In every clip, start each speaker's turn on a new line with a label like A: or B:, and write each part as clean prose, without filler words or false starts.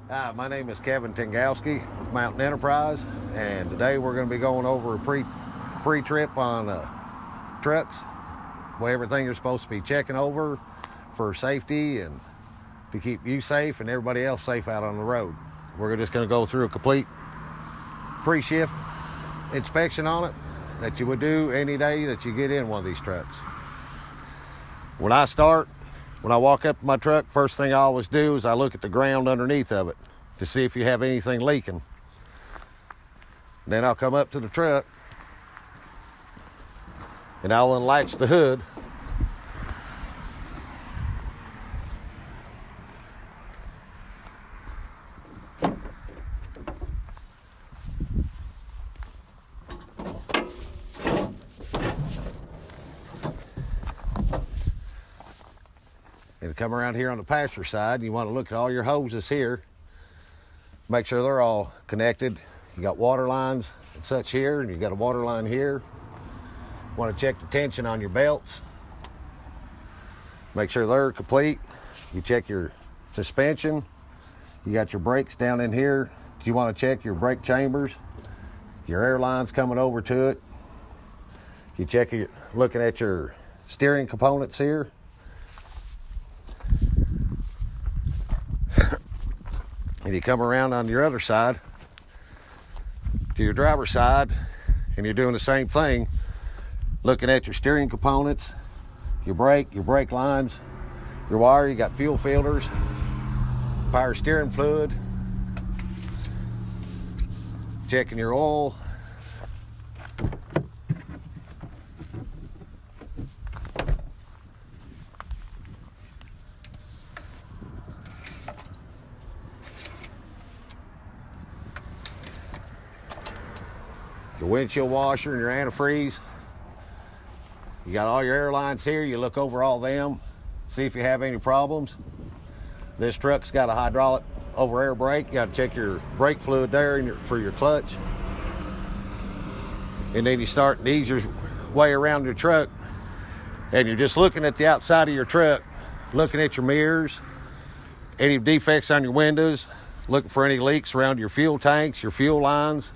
A: Hi, my name is Kevin Tengowski with Mountain Enterprise, and today we're going to be going over a pre-trip on trucks, where everything you're supposed to be checking over for safety and to keep you safe and everybody else safe out on the road. We're just going to go through a complete pre-shift inspection on it that you would do any day that you get in one of these trucks. When I walk up to my truck, first thing I always do is I look at the ground underneath of it to see if you have anything leaking. Then I'll come up to the truck and I'll unlatch the hood. And come around here on the passenger side, you want to look at all your hoses here. Make sure they're all connected. You got water lines and such here, and you got a water line here. You want to check the tension on your belts. Make sure they're complete. You check your suspension. You got your brakes down in here. You want to check your brake chambers, your air lines coming over to it. You check looking at your steering components here. And you come around on your other side to your driver's side, and you're doing the same thing, looking at your steering components, your brake lines, your wire. You got fuel filters, power steering fluid, checking your oil. Your windshield washer and your antifreeze. You got all your air lines here. You look over all them, see if you have any problems. This truck's got a hydraulic over air brake. You got to check your brake fluid there for your clutch. And then you start to ease your way around your truck, and you're just looking at the outside of your truck, looking at your mirrors, any defects on your windows, looking for any leaks around your fuel tanks, your fuel lines.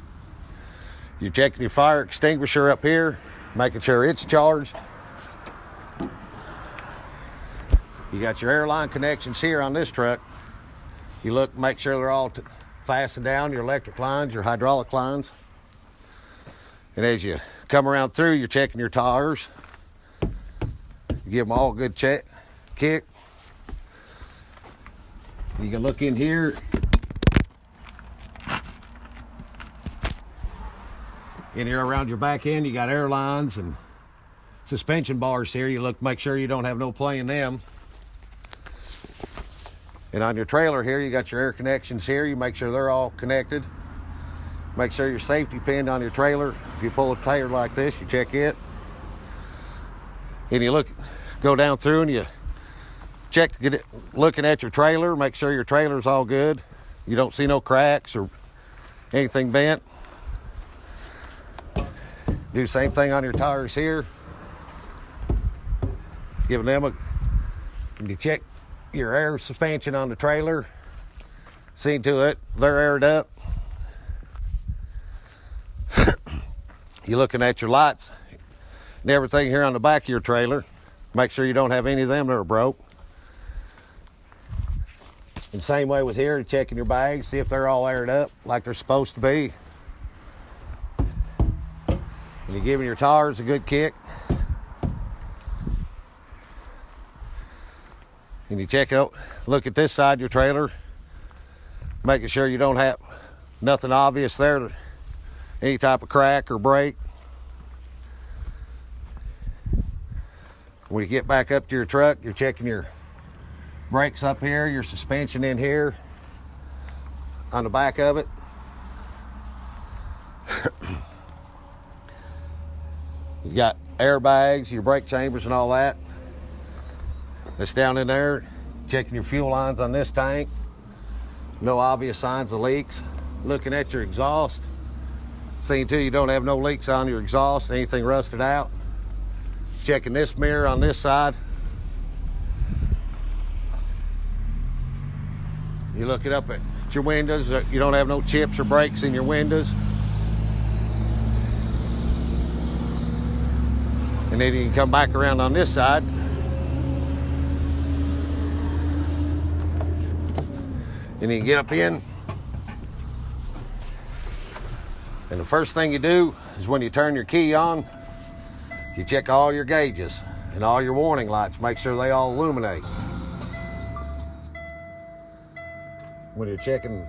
A: You're checking your fire extinguisher up here, making sure it's charged. You got your airline connections here on this truck. You look, make sure they're all fastened down, your electric lines, your hydraulic lines. And as you come around through, you're checking your tires. You give them all a good kick. You can look in here. In here around your back end, you got air lines and suspension bars here. You look, make sure you don't have no play in them. And on your trailer here, you got your air connections here. You make sure they're all connected. Make sure your safety pin on your trailer. If you pull a trailer like this, you check it. And you go down through and you check, looking at your trailer. Make sure your trailer's all good. You don't see no cracks or anything bent. Do the same thing on your tires here. Giving them and you check your air suspension on the trailer. See to it, they're aired up. You're looking at your lights and everything here on the back of your trailer. Make sure you don't have any of them that are broke. And same way with here, checking your bags, see if they're all aired up like they're supposed to be. And you're giving your tires a good kick. And you check out, look at this side of your trailer, making sure you don't have nothing obvious there, any type of crack or break. When you get back up to your truck, you're checking your brakes up here, your suspension in here, on the back of it. You got airbags, your brake chambers and all that. That's down in there. Checking your fuel lines on this tank. No obvious signs of leaks. Looking at your exhaust. Seeing to you don't have no leaks on your exhaust, anything rusted out. Checking this mirror on this side. You look it up at at your windows, you don't have no chips or breaks in your windows. And then you can come back around on this side. And you can get up in. And the first thing you do is when you turn your key on, you check all your gauges and all your warning lights. Make sure they all illuminate. When you're checking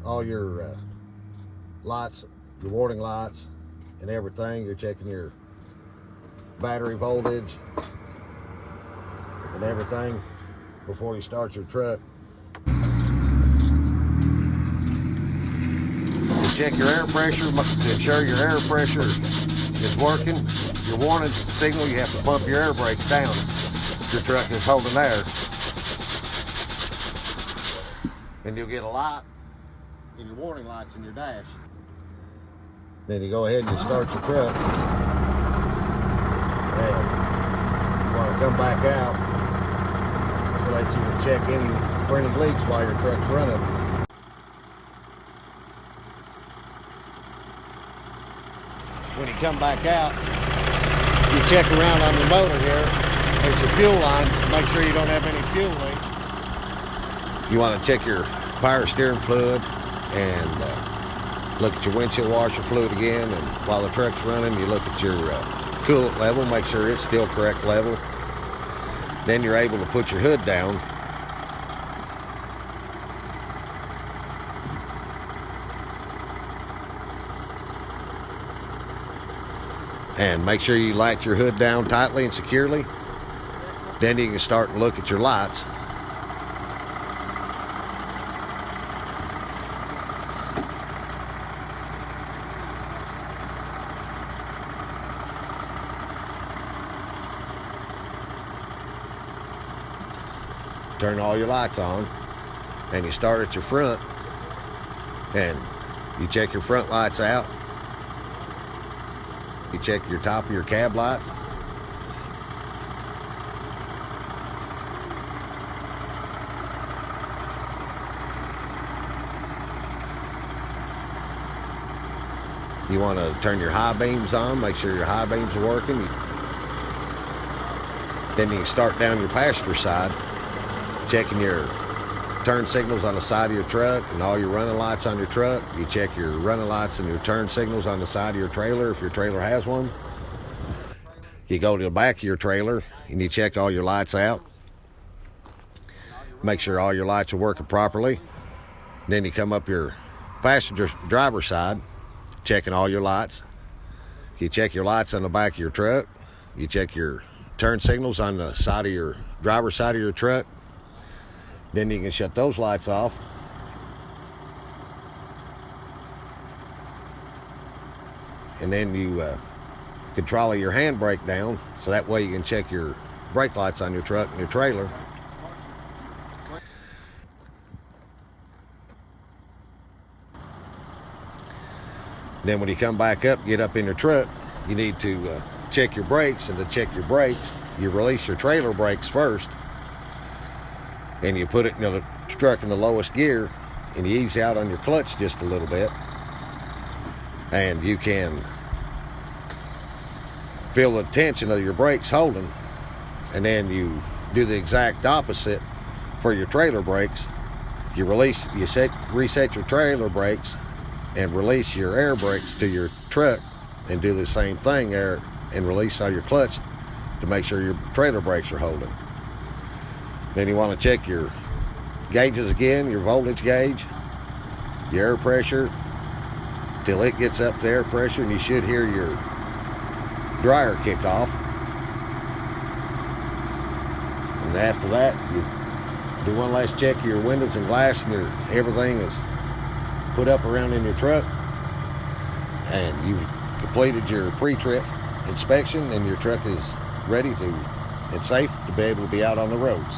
A: all your lights, your warning lights and everything, you're checking your battery voltage and everything before you start your truck. Check your air pressure to ensure your air pressure is working. Your warning signal, you have to pump your air brakes down if your truck is holding air. And you'll get a light in your warning lights in your dash. Then you go ahead and you start your truck. And you want to come back out so that you can check for any leaks while your truck's running. When you come back out, you check around on your motor here. There's your fuel line. Make sure you don't have any fuel leak. You want to check your power steering fluid and look at your windshield washer fluid again. And while the truck's running, you look at your coolant level. Make sure it's still correct level. Then you're able to put your hood down. And make sure you light your hood down tightly and securely. Then you can start and look at your lights. Turn all your lights on and you start at your front and you check your front lights out. You check your top of your cab lights. You want to turn your high beams on, make sure your high beams are working. Then you can start down your passenger side, checking your turn signals on the side of your truck and all your running lights on your truck. You check your running lights and your turn signals on the side of your trailer if your trailer has one. You go to the back of your trailer and you check all your lights out. Make sure all your lights are working properly. Then you come up your passenger driver side, checking all your lights. You check your lights on the back of your truck. You check your turn signals on the side of your driver's side of your truck. Then you can shut those lights off. And then you control your handbrake down, so that way you can check your brake lights on your truck and your trailer. Then when you come back up, get up in your truck, you need to check your brakes. And to check your brakes, you release your trailer brakes first. And you put it in the truck in the lowest gear and you ease out on your clutch just a little bit. And you can feel the tension of your brakes holding. And then you do the exact opposite for your trailer brakes. You reset your trailer brakes and release your air brakes to your truck and do the same thing there and release all your clutch to make sure your trailer brakes are holding. Then you want to check your gauges again, your voltage gauge, your air pressure, till it gets up to air pressure, and you should hear your dryer kick off. And after that, you do one last check of your windows and glass, and everything is put up around in your truck, and you've completed your pre-trip inspection, and your truck is ready to and safe to be able to be out on the roads.